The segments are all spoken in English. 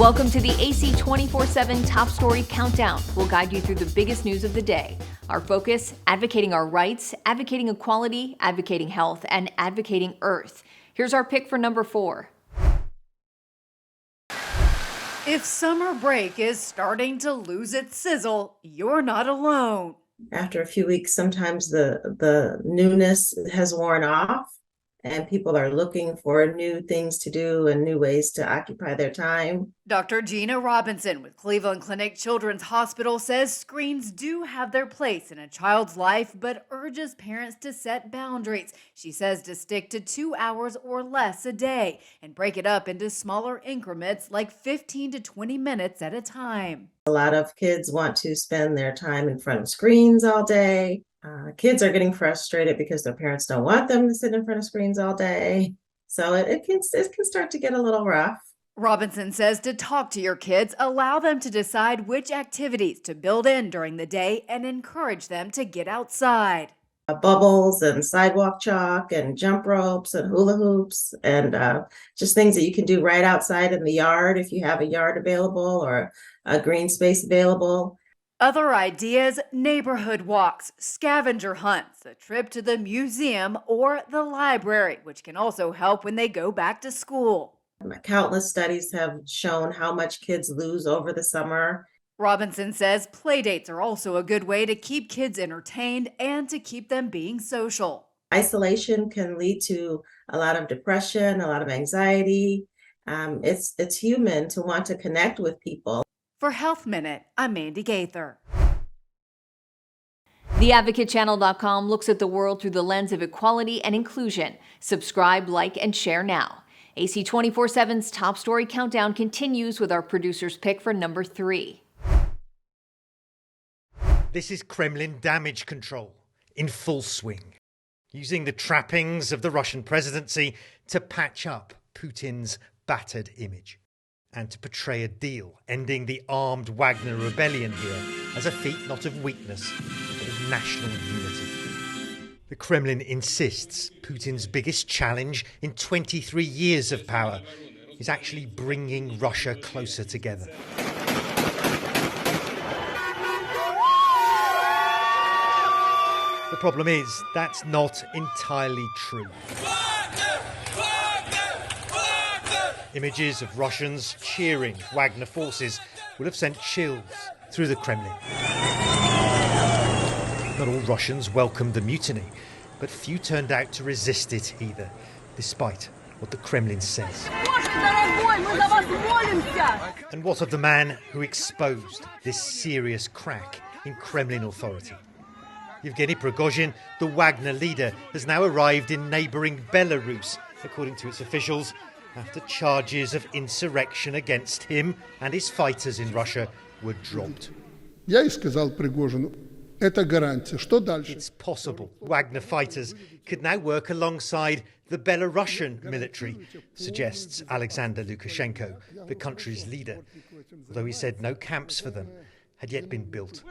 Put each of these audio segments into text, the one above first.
Welcome to the AC 24/7 Top Story Countdown. We'll guide you through the biggest news of the day. Our focus, advocating our rights, advocating equality, advocating health, and advocating Earth. Here's our pick for number 4. If summer break is starting to lose its sizzle, you're not alone. After a few weeks, sometimes the newness has worn off and people are looking for new things to do and new ways to occupy their time. Dr. Gina Robinson with Cleveland Clinic Children's Hospital says screens do have their place in a child's life, but urges parents to set boundaries. She says to stick to 2 hours or less a day and break it up into smaller increments like 15 to 20 minutes at a time. A lot of kids want to spend their time in front of screens all day. Kids are getting frustrated because their parents don't want them to sit in front of screens all day. So it can start to get a little rough. Robinson says to talk to your kids, allow them to decide which activities to build in during the day and encourage them to get outside. Bubbles and sidewalk chalk and jump ropes and hula hoops and just things that you can do right outside in the yard if you have a yard available or a green space available. Other ideas, neighborhood walks, scavenger hunts, a trip to the museum or the library, which can also help when they go back to school. Countless studies have shown how much kids lose over the summer. Robinson says playdates are also a good way to keep kids entertained and to keep them being social. Isolation can lead to a lot of depression, a lot of anxiety. It's human to want to connect with people. For Health Minute, I'm Mandy Gaither. TheAdvocateChannel.com looks at the world through the lens of equality and inclusion. Subscribe, like, and share now. AC 24/7's Top Story Countdown continues with our producer's pick for number 3. This is Kremlin damage control in full swing, using the trappings of the Russian presidency to patch up Putin's battered image and to portray a deal ending the armed Wagner rebellion here as a feat not of weakness, but of national unity. The Kremlin insists Putin's biggest challenge in 23 years of power is actually bringing Russia closer together. The problem is, that's not entirely true. Images of Russians cheering Wagner forces will have sent chills through the Kremlin. Not all Russians welcomed the mutiny, but few turned out to resist it either, despite what the Kremlin says. And what of the man who exposed this serious crack in Kremlin authority? Yevgeny Prigozhin, the Wagner leader, has now arrived in neighbouring Belarus, according to its officials, after charges of insurrection against him and his fighters in Russia were dropped. It's possible Wagner fighters could now work alongside the Belarusian military, suggests Alexander Lukashenko, the country's leader, although he said no camps for them had yet been built.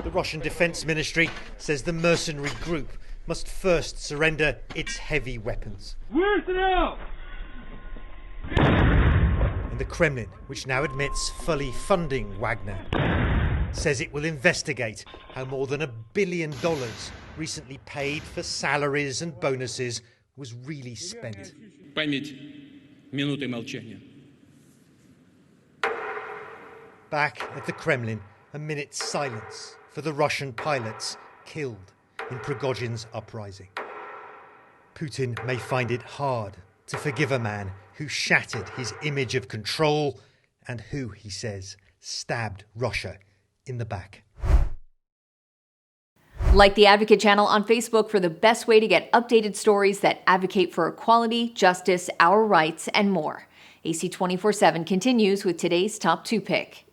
The Russian Defense Ministry says the mercenary group must first surrender its heavy weapons. And the Kremlin, which now admits fully funding Wagner, says it will investigate how more than $1 billion recently paid for salaries and bonuses was really spent. Back at the Kremlin, a minute's silence for the Russian pilots killed in Prigozhin's uprising. Putin may find it hard to forgive a man who shattered his image of control and who, he says, stabbed Russia in the back. Like the Advocate Channel on Facebook for the best way to get updated stories that advocate for equality, justice, our rights, and more. AC 24/7 continues with today's top 2 pick.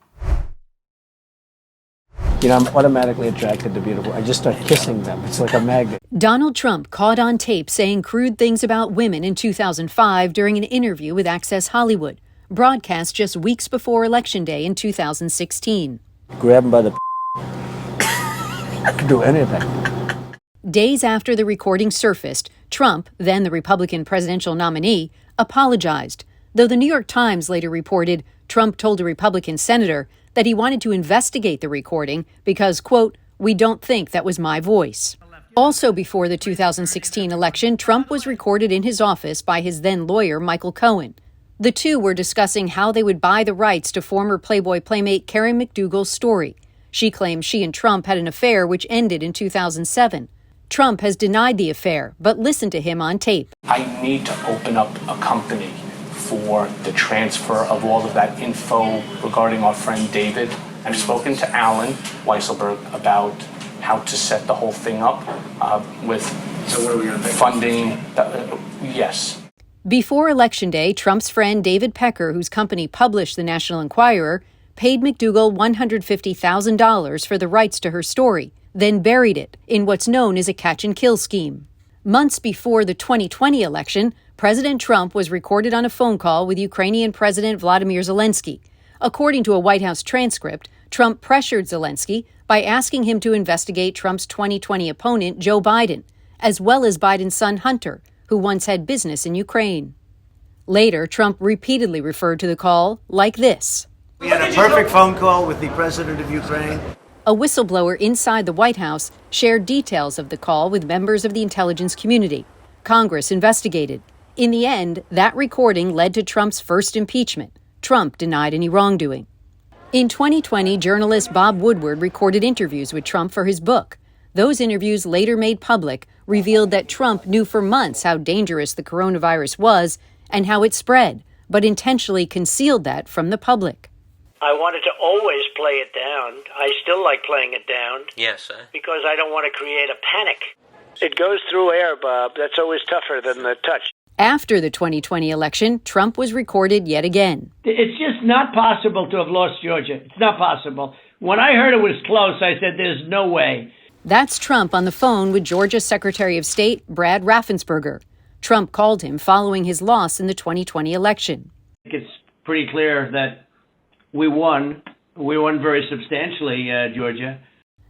You know, I'm automatically attracted to beautiful. I just start kissing them. It's like a magnet. Donald Trump caught on tape saying crude things about women in 2005 during an interview with Access Hollywood, broadcast just weeks before Election Day in 2016. Grab him by the I could do anything. Days after the recording surfaced, Trump, then the Republican presidential nominee, apologized. Though the New York Times later reported Trump told a Republican senator that he wanted to investigate the recording because, quote, "we don't think that was my voice." Also before the 2016 election, Trump was recorded in his office by his then lawyer, Michael Cohen. The two were discussing how they would buy the rights to former Playboy playmate Karen McDougal's story. She claims she and Trump had an affair which ended in 2007. Trump has denied the affair, but listen to him on tape. I need to open up a company for the transfer of all of that info regarding our friend David. I've spoken to Alan Weisselberg about how to set the whole thing up with funding. Yes. Before Election Day, Trump's friend David Pecker, whose company published the National Enquirer, paid McDougal $150,000 for the rights to her story, then buried it in what's known as a catch-and-kill scheme. Months before the 2020 election, President Trump was recorded on a phone call with Ukrainian President Vladimir Zelensky. According to a White House transcript, Trump pressured Zelensky by asking him to investigate Trump's 2020 opponent, Joe Biden, as well as Biden's son Hunter, who once had business in Ukraine. Later, Trump repeatedly referred to the call like this. We had a perfect phone call with the president of Ukraine. A whistleblower inside the White House shared details of the call with members of the intelligence community. Congress investigated. In the end, that recording led to Trump's first impeachment. Trump denied any wrongdoing. In 2020, journalist Bob Woodward recorded interviews with Trump for his book. Those interviews, later made public, revealed that Trump knew for months how dangerous the coronavirus was and how it spread, but intentionally concealed that from the public. I wanted to always play it down. I still like playing it down. Yes, sir. Because I don't want to create a panic. It goes through air, Bob. That's always tougher than the touch. After the 2020 election, Trump was recorded yet again. It's just not possible to have lost Georgia. It's not possible. When I heard it was close, I said, there's no way. That's Trump on the phone with Georgia Secretary of State Brad Raffensperger. Trump called him following his loss in the 2020 election. It's pretty clear that we won. We won very substantially, Georgia.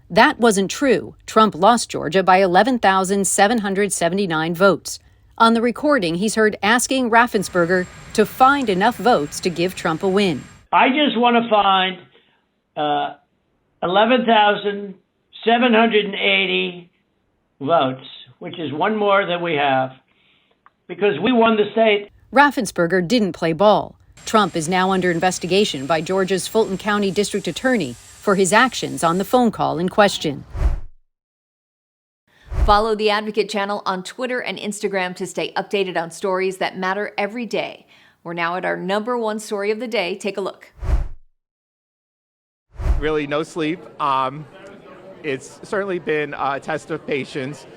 That wasn't true. Trump lost Georgia by 11,779 votes. On the recording, he's heard asking Raffensperger to find enough votes to give Trump a win. I just want to find 11,780 votes, which is one more than we have, because we won the state. Raffensperger didn't play ball. Trump is now under investigation by Georgia's Fulton County District Attorney for his actions on the phone call in question. Follow the Advocate channel on Twitter and Instagram to stay updated on stories that matter every day. We're now at our #1 story of the day. Take a look. Really no sleep. It's certainly been a test of patience,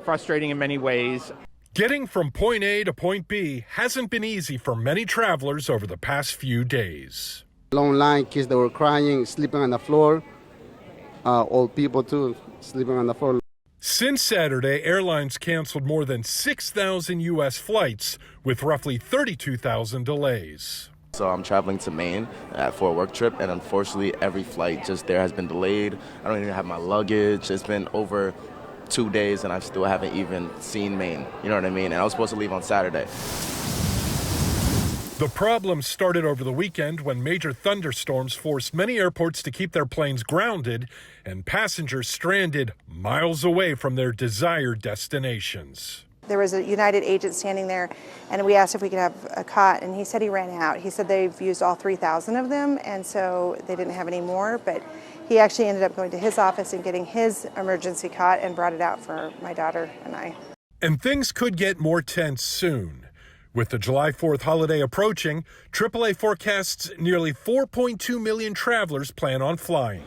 frustrating in many ways. Getting from point A to point B hasn't been easy for many travelers over the past few days. Long line, kids that were crying, sleeping on the floor, old people too, sleeping on the floor. Since Saturday, airlines canceled more than 6,000 U.S. flights with roughly 32,000 delays. So I'm traveling to Maine for a work trip, and unfortunately every flight just there has been delayed. I don't even have my luggage. It's been over 2 days and I still haven't even seen Maine. You know what I mean? And I was supposed to leave on Saturday. The problem started over the weekend when major thunderstorms forced many airports to keep their planes grounded and passengers stranded miles away from their desired destinations. There was a United agent standing there, and we asked if we could have a cot, and he said he ran out. He said they've used all 3,000 of them, and so they didn't have any more, but he actually ended up going to his office and getting his emergency cot and brought it out for my daughter and I. And things could get more tense soon. With the July 4th holiday approaching, AAA forecasts nearly 4.2 million travelers plan on flying.